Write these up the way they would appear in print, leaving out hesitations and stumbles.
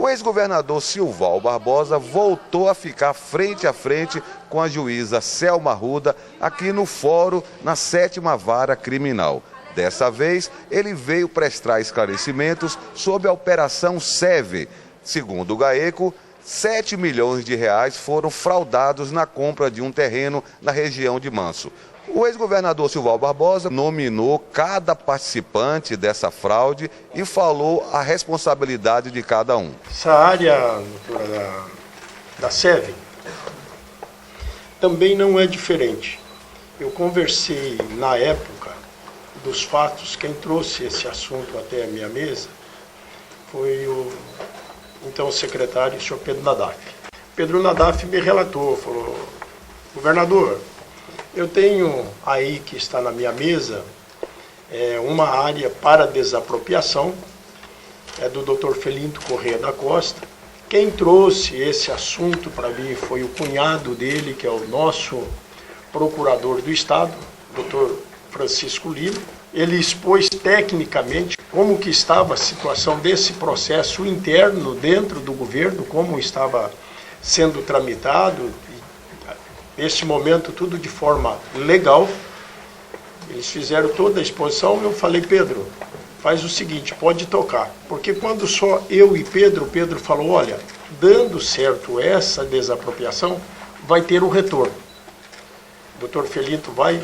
O ex-governador Silval Barbosa voltou a ficar frente a frente com a juíza Selma Arruda aqui no fórum na 7ª Vara Criminal. Dessa vez, ele veio prestar esclarecimentos sobre a Operação SEVE. Segundo o GAECO, 7 milhões de reais foram fraudados na compra de um terreno na região de Manso. O ex-governador Silval Barbosa nominou cada participante dessa fraude e falou a responsabilidade de cada um. Essa área, doutora, da SEVE também não é diferente. Eu conversei na época dos fatos, quem trouxe esse assunto até a minha mesa foi o então secretário, o senhor Pedro Nadaf. Pedro Nadaf me relatou, falou: governador, eu tenho aí que está na minha mesa uma área para desapropriação, é do Dr. Felinto Corrêa da Costa. Quem trouxe esse assunto para mim foi o cunhado dele, que é o nosso procurador do Estado, Dr. Francisco Lima. Ele expôs tecnicamente como que estava a situação desse processo interno dentro do governo, como estava sendo tramitado. Nesse momento, tudo de forma legal. Eles fizeram toda a exposição. Eu falei: Pedro, faz o seguinte, pode tocar. Porque quando só eu e Pedro, Pedro falou: olha, dando certo essa desapropriação, vai ter o retorno. O doutor Felinto vai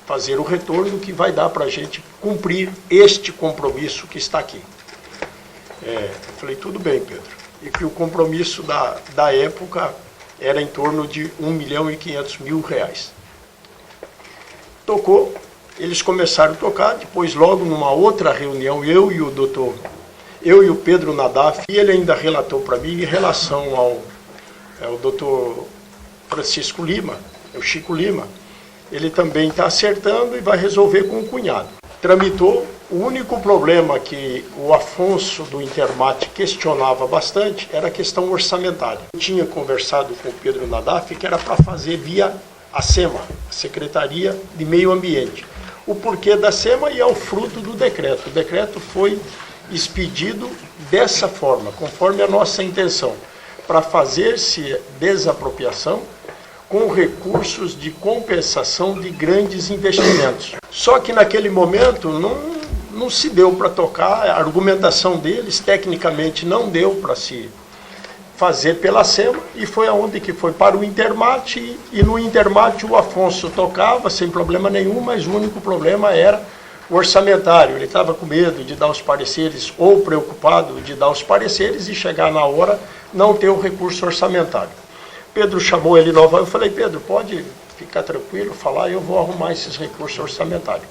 fazer o retorno que vai dar para a gente cumprir este compromisso que está aqui. Eu falei: tudo bem, Pedro. E que o compromisso da época era em torno de R$1.500.000. Tocou, eles começaram a tocar, depois logo numa outra reunião, eu e o Pedro Nadaf, e ele ainda relatou para mim em relação ao doutor Francisco Lima, o Chico Lima, ele também está acertando e vai resolver com o cunhado. Tramitou. O único problema que o Afonso do Intermate questionava bastante era a questão orçamentária. Eu tinha conversado com o Pedro Nadaf que era para fazer via a SEMA, a Secretaria de Meio Ambiente. O porquê da SEMA é o fruto do decreto. O decreto foi expedido dessa forma, conforme a nossa intenção, para fazer-se desapropriação com recursos de compensação de grandes investimentos. Só que naquele momento não se deu para tocar, a argumentação deles tecnicamente não deu para se fazer pela SEMA, e foi aonde que foi para o Intermate, e no Intermate o Afonso tocava sem problema nenhum, mas o único problema era o orçamentário. Ele estava com medo de dar os pareceres, ou preocupado de dar os pareceres e chegar na hora não ter o recurso orçamentário. Pedro chamou ele novamente, eu falei: Pedro, pode ficar tranquilo, falar, eu vou arrumar esses recursos orçamentários.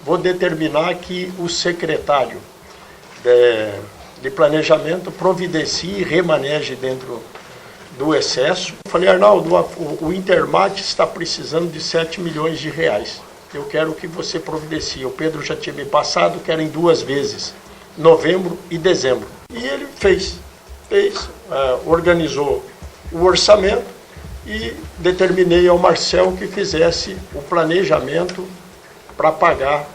Vou determinar que o secretário de planejamento providencie e remaneje dentro do excesso. Eu falei: Arnaldo, o Intermate está precisando de 7 milhões de reais. Eu quero que você providencie. O Pedro já tinha me passado, que era em 2 vezes, novembro e dezembro. E ele fez, organizou o orçamento e determinei ao Marcel que fizesse o planejamento para pagar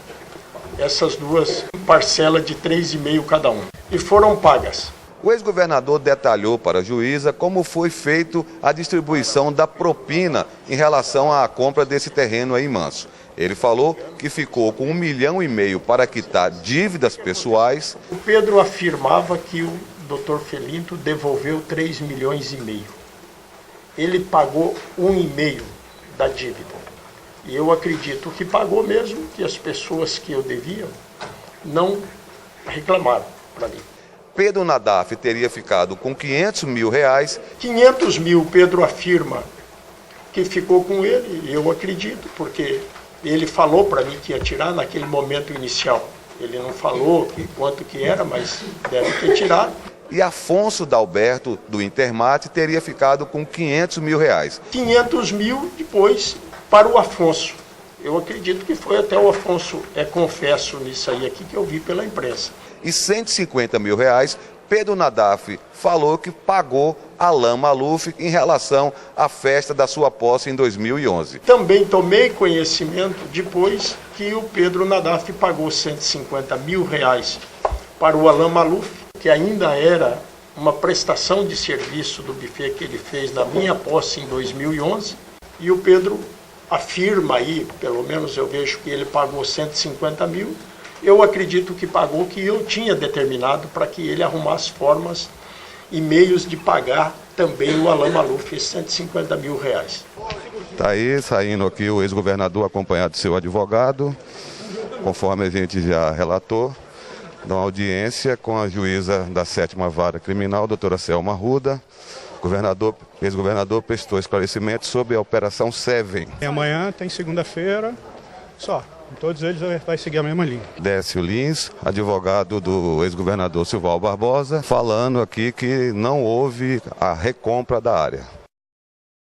essas 2 parcelas de 3,5 cada um. E foram pagas. O ex-governador detalhou para a juíza como foi feito a distribuição da propina em relação à compra desse terreno aí em Manso. Ele falou que ficou com R$1,5 milhão para quitar dívidas pessoais. O Pedro afirmava que o doutor Felinto devolveu 3,5 milhões. Ele pagou 1,5 da dívida. E eu acredito que pagou mesmo, que as pessoas que eu devia não reclamaram para mim. Pedro Nadaf teria ficado com R$500 mil. 500 mil, Pedro afirma que ficou com ele, e eu acredito, porque ele falou para mim que ia tirar naquele momento inicial. Ele não falou quanto que era, mas deve ter tirado. E Afonso Dalberto, do Intermate, teria ficado com R$500 mil. 500 mil depois para o Afonso. Eu acredito que foi até o Afonso, confesso nisso aí aqui que eu vi pela imprensa. E R$150 mil, Pedro Nadaf falou que pagou Alain Maluf em relação à festa da sua posse em 2011. Também tomei conhecimento depois que o Pedro Nadaf pagou R$150 mil para o Alain Maluf, que ainda era uma prestação de serviço do buffet que ele fez na minha posse em 2011, e o Pedro afirma aí, pelo menos eu vejo que ele pagou 150 mil, eu acredito que pagou o que eu tinha determinado para que ele arrumasse formas e meios de pagar também o Alain Maalouf esses 150 mil reais. Está aí, saindo aqui o ex-governador acompanhado de seu advogado, conforme a gente já relatou, da audiência com a juíza da 7ª Vara Criminal, doutora Selma Arruda. Ex-governador prestou esclarecimentos sobre a Operação Seven. Amanhã tem segunda-feira, só. Todos eles vai seguir a mesma linha. Décio Lins, advogado do ex-governador Silval Barbosa, falando aqui que não houve a recompra da área.